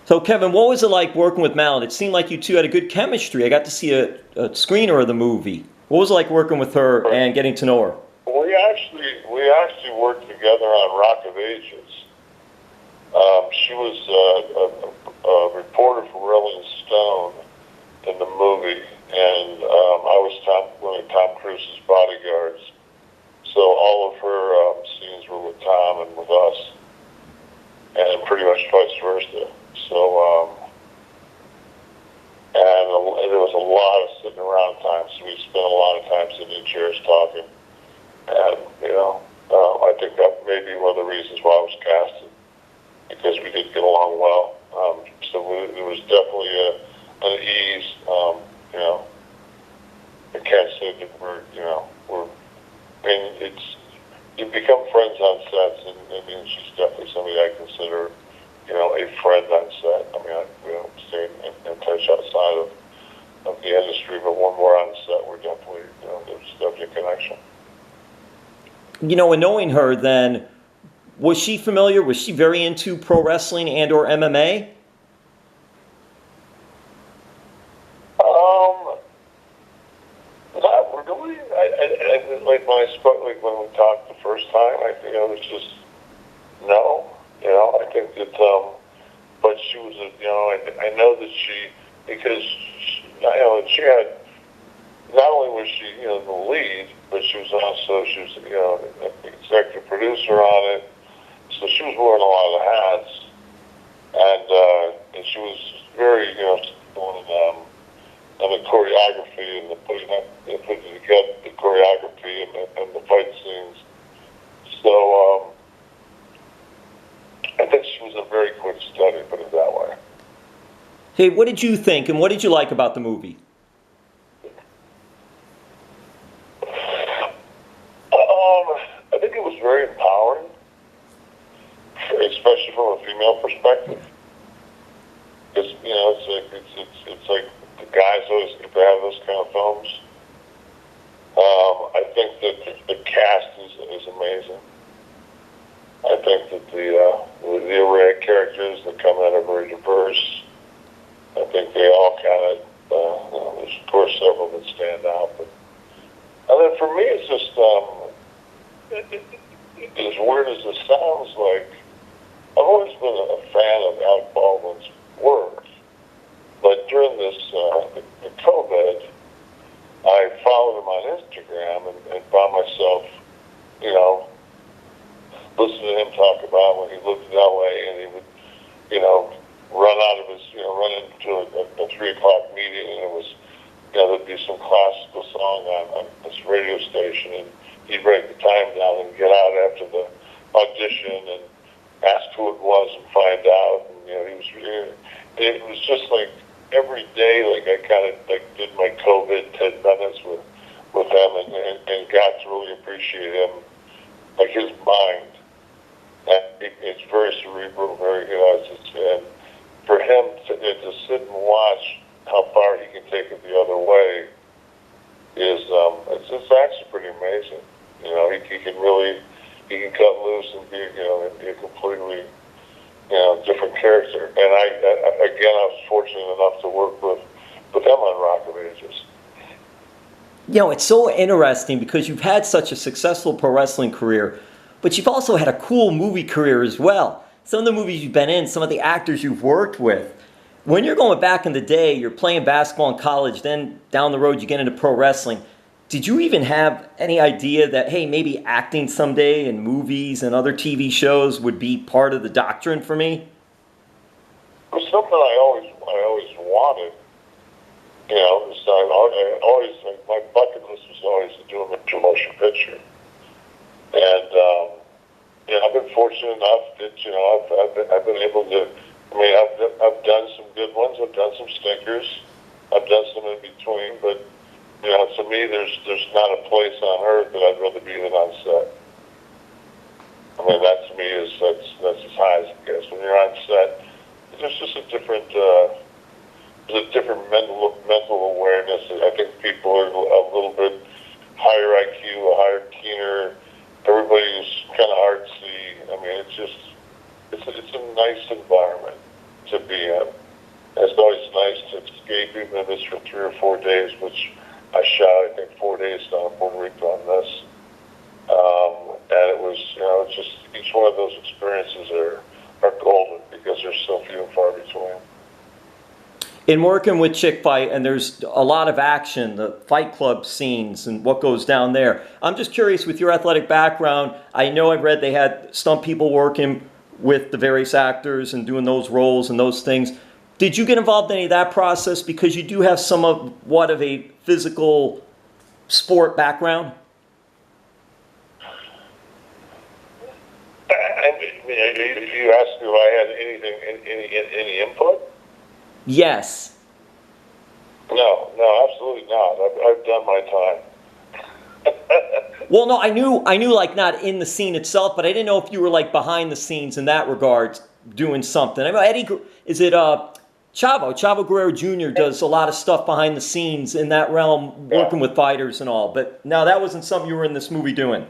So, Kevin, what was it like working with Malin? It seemed like you two had a good chemistry. I got to see a screener of the movie. What was it like working with her and getting to know her? We actually worked together on Rock of Ages. She was a reporter for Rolling Stone in the movie, and I was one of Tom Cruise's bodyguards. So all of her scenes were with Tom and with us, and pretty much vice versa. So, and there was a lot of sitting around time, so we spent a lot of time sitting in chairs talking. And, I think that may be one of the reasons why I was casted, because we did get along well. It was definitely an ease. I can't say that you become friends on sets, and she's definitely somebody I consider, a friend on set. I mean, we don't stay in touch outside of the industry, but when we're on set, we're definitely, there's definitely a connection. And knowing her then, was she familiar? Was she very into pro wrestling and or MMA? Not really. Like when we talked the first time, it was just no. I think that, but she was, I know that because she had, not only was she, the lead, but she was the executive producer on it. So she was wearing a lot of the hats, and she was very, on the choreography and the putting together the choreography and the fight scenes. So I think she was a very quick study, put it that way. Hey, what did you think, and what did you like about the movie? I think it was very empowering, especially from a female perspective. Because it's like the guys always get to have those kind of films. I think that the cast is amazing. I think that the array of characters that come out are very diverse. I think they all kind of, there's of course several that stand out, but then for me it's just, as weird as it sounds, like, I've always been a fan of Alec Baldwin's work, but during this the COVID, I followed him on Instagram and found myself, listening to him talk about when he lived in LA and he would, run out of his, run into a 3 o'clock meeting, and it was, there'd be some classical song on this radio station, and he'd break the time down and get out after the audition and ask who it was and find out. And, it was just like every day, like I kind of did my COVID 10 minutes with him and got to really appreciate him, like his mind. And it's very cerebral, very, and for him to sit and watch how far he can take it the other way is, it's actually pretty amazing. He can cut loose and be a completely, different character. And I was fortunate enough to work with him on Rock of Ages. It's so interesting because you've had such a successful pro wrestling career, but you've also had a cool movie career as well. Some of the movies you've been in, some of the actors you've worked with. When you're going back in the day, you're playing basketball in college, then down the road you get into pro wrestling. Did you even have any idea that, hey, maybe acting someday in movies and other TV shows would be part of the doctrine for me? It was something I always wanted. So I always, my bucket list was always to do a major motion picture. And, I've been fortunate enough that, I've been able to, I've done some good ones, I've done some stinkers, I've done some in between, but, to me, there's not a place on earth that I'd rather be than on set. That to me that's as high as it gets. When you're on set, there's just a different, mental awareness. I think people are a little bit higher IQ, a higher keener. Everybody's kind of artsy. It's a nice environment. to be in. And it's always nice to escape, even if it's for 3 or 4 days, which I shot, I think, 4 days down in Puerto Rico on this. And it was, it's just each one of those experiences are golden because they're so few and far between. In working with Chick Fight, and there's a lot of action, the Fight Club scenes and what goes down there. I'm just curious, with your athletic background, I know I've read they had stunt people working with the various actors and doing those roles and those things. Did you get involved in any of that process? Because you do have somewhat of a physical sport background. If you asked me if I had any input? Yes. No, absolutely not. I've done my time. Well, no, I knew like not in the scene itself, but I didn't know if you were like behind the scenes in that regard doing something. I know Chavo Guerrero Jr. does a lot of stuff behind the scenes in that realm, working with fighters and all. But no, that wasn't something you were in this movie doing.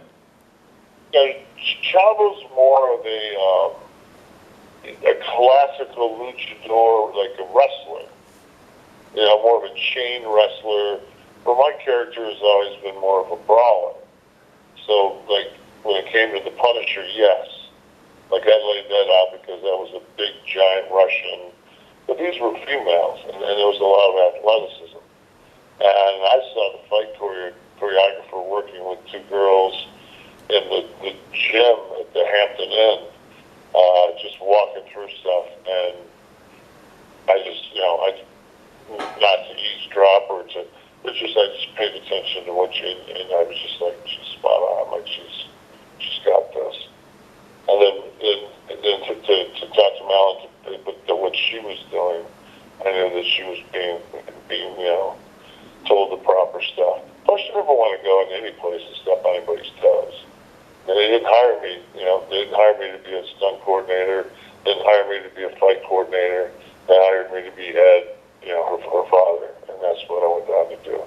Chavo's more of a classical luchador, like a wrestler. More of a chain wrestler. But my character has always been more of a brawler. So, like, when it came to the Punisher, yes. Like, I laid that out because that was a big, giant Russian. But these were females, and there was a lot of athleticism. And I saw the fight choreographer working with 2 girls in the gym at the Hampton Inn, just walking through stuff. And I just, not to eavesdrop or to, I just paid attention to what and I was just like, she's spot on. Like, she's got this. And then to talk to Malin, but what she was doing, I knew that she was being told the proper stuff. Plus, you never want to go into any place and step on anybody's toes. And they didn't hire me, they didn't hire me to be a stunt coordinator, they didn't hire me to be a fight coordinator, they hired me to be head, her father, and that's what I went down to do.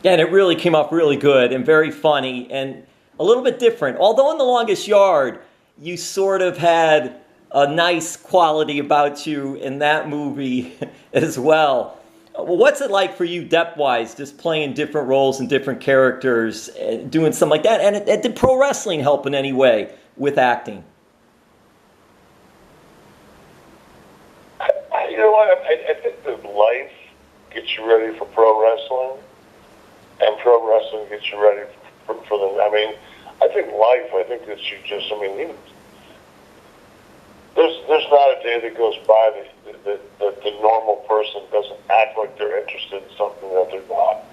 Yeah, and it really came off really good and very funny and a little bit different. Although in The Longest Yard, you sort of had a nice quality about you in that movie as well. What's it like for you depth-wise, just playing different roles and different characters, doing something like that? And did pro wrestling help in any way with acting? You know what? I think that life gets you ready for pro wrestling, and pro wrestling gets you ready for the. I think life. I think that you just. There's not a day that goes by that the normal person doesn't act like they're interested in something that they're not.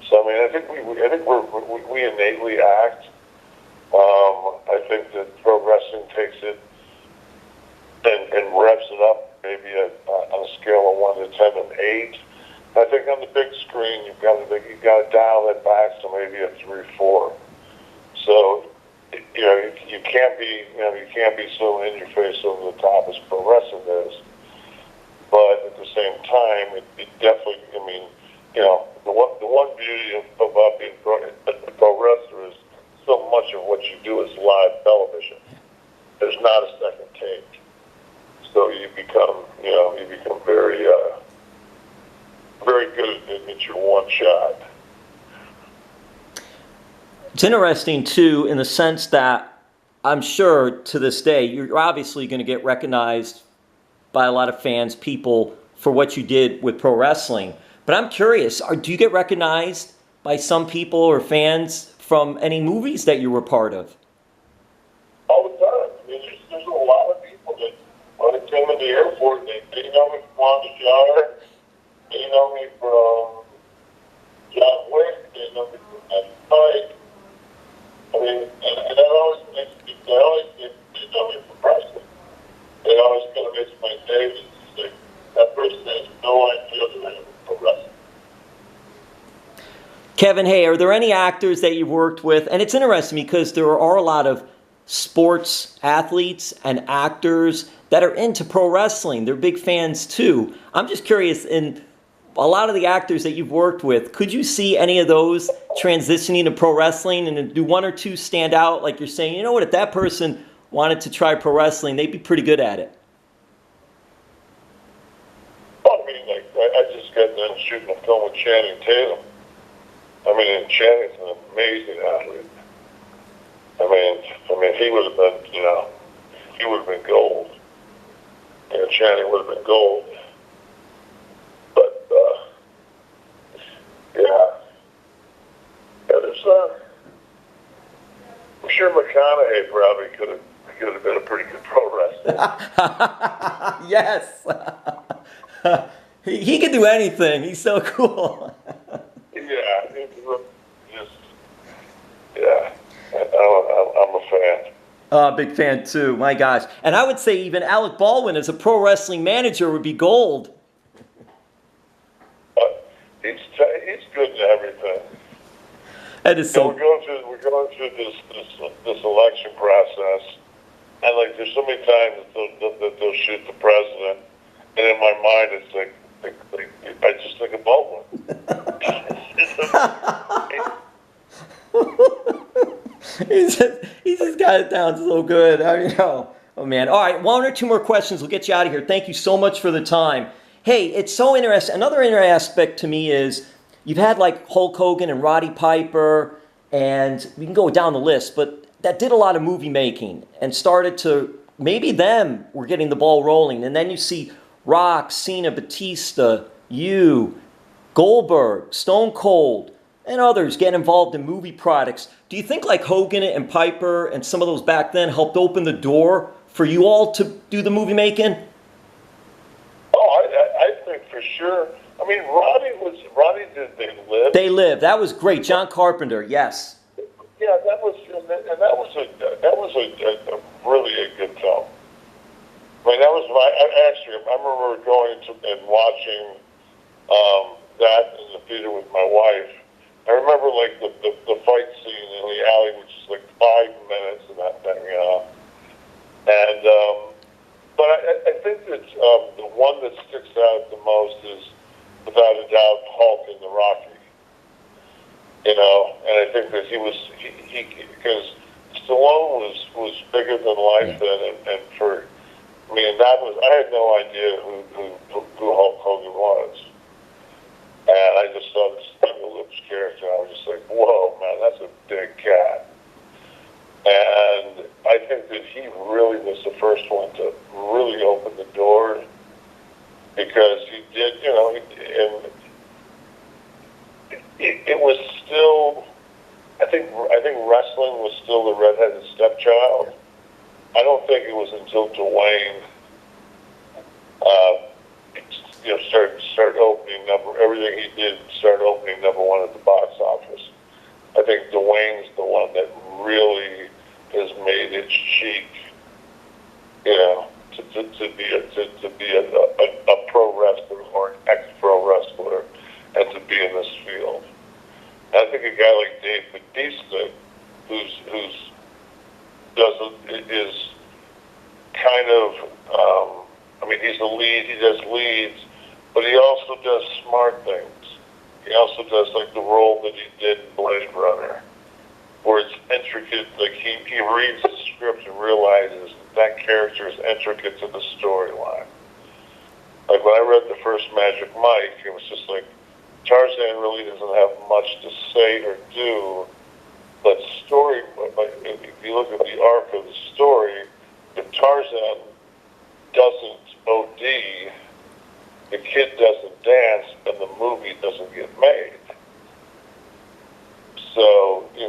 So I think we innately act. I think that pro wrestling takes it and revs it up maybe on a scale of 1 to 10 and 8. I think on the big screen you've got to dial it back to maybe a 3, 4. So you can't be so in your face over the top as pro wrestling is. But at the same time, it definitely. The one beauty of being a pro wrestler is so much of what you do is live television. There's not a second take. So you become very, very good at your one shot. It's interesting, too, in the sense that I'm sure to this day, you're obviously going to get recognized by a lot of fans, people, for what you did with pro wrestling. But I'm curious, do you get recognized by some people or fans from any movies that you were part of? All the time. There's a lot of people that when I came in the airport, they know me from Ponce Inlet, they know me from John Wick, they know me from Nash. And that always makes me, they know me from wrestling. They always kind of makes my day. It's like, that person has no idea that I'm pro wrestling. Kevin, hey, are there any actors that you've worked with? And it's interesting because there are a lot of sports athletes and actors that are into pro wrestling. They're big fans too. I'm just curious, in a lot of the actors that you've worked with, could you see any of those transitioning to pro wrestling, and do 1 or 2 stand out? Like you're saying, you know what, if that person wanted to try pro wrestling, they'd be pretty good at it. then shooting a film with Channing Tatum. I mean, and Channing's an amazing athlete. I mean, he would have been, he would have been gold. Channing would have been gold. But, yeah, there's, I'm sure McConaughey probably could have been a pretty good pro wrestler. Yes. He can do anything. He's so cool. Yeah, yeah. I'm a fan. Big fan too. My gosh. And I would say even Alec Baldwin as a pro wrestling manager would be gold. He's good in everything. That is so. We're going through this election process, and like there's so many times that they'll shoot the president, and in my mind it's like I just think of Baldwin. He's just got it down so good. I mean, oh man. All right, one or two more questions. We'll get you out of here. Thank you so much for the time. Hey, it's so interesting. Another interesting aspect to me is you've had like Hulk Hogan and Roddy Piper, and we can go down the list, but that did a lot of movie making and started to, maybe them were getting the ball rolling. And then you see Rock, Cena, Batista, you, Goldberg, Stone Cold, and others get involved in movie products. Do you think like Hogan and Piper and some of those back then helped open the door for you all to do the movie making? Oh, I think for sure. I mean, Roddy did They Live. They Live. That was great. John Carpenter. Yes. Yeah, that was a really a good film. I mean, that was I remember going to and watching that in the theater with my wife. I remember like the fight scene in the alley, which is like 5 minutes of that thing, And but I think that the one that sticks out the most is without a doubt Hulk in the Rocky. And I think that he because Sloan was bigger than life then, and for I mean I had no idea who Hulk Hogan was. And I just saw this Lips character, and I was just like, whoa, man, that's a big cat. And I think that he really was the first one to really open the door, because he did, and it was still, I think wrestling was still the redheaded stepchild. I don't think it was until Dwayne started opening everything he did started opening #1 at the box office. I think Dwayne's the one that really has made its cheek, to be a pro wrestler or an ex-pro wrestler, and to be in this field. And I think a guy like Dave Bautista, is kind of, he's the lead. He does leads. But he also does smart things. He also does like the role that he did in Blade Runner, where it's intricate. Like he reads the script and realizes that character is intricate to the storyline. Like when I read the first Magic Mike, it was just like Tarzan really doesn't have much to say or do, but if you look at the arc of the story, if Tarzan doesn't OD, the kid doesn't dance, and the movie doesn't get made. So, you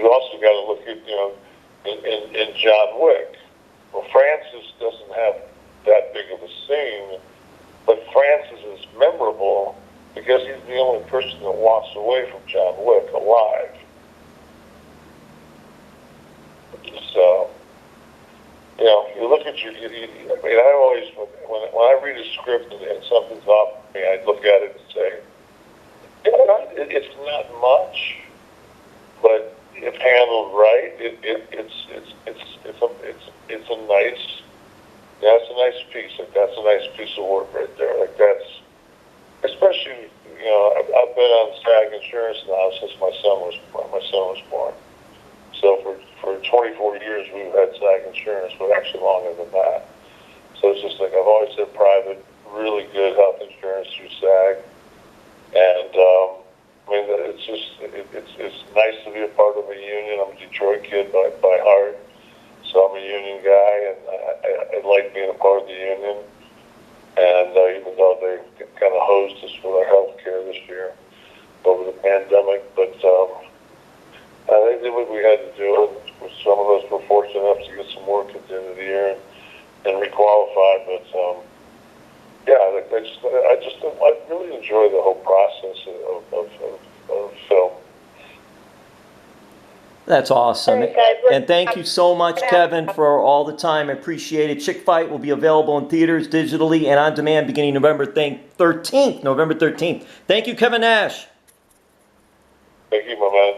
also got to look at, in John Wick. Well, Francis doesn't have that big of a scene, but Francis is memorable because he's the only person that walks away from John Wick alive. So, you look at I always, when I read a script and something's off me, I look at it and say, it's not much, but if handled right, it's a nice, that's a nice piece. Like that's a nice piece of work right there. Like that's, especially, I've been on SAG insurance now since my son was born. So for 24 years we've had SAG insurance, but actually longer than that. So it's just like I've always said private really good health insurance through SAG, and I mean, it's nice to be a part of a union. I'm a Detroit kid by heart, so I'm a union guy, and I like being a part of the union. And even though they kind of hosed us with our health care this year over the pandemic, but they did what we had to do. And some of us were fortunate enough to get some work at the end of the year and requalify. But yeah, I really enjoy the whole process of film. That's awesome. All right, guys, we're- And thank you so much, Kevin, for all the time. I appreciate it. Chick Fight will be available in theaters, digitally, and on demand beginning November 13th. Thank you, Kevin Nash. Thank you, my man.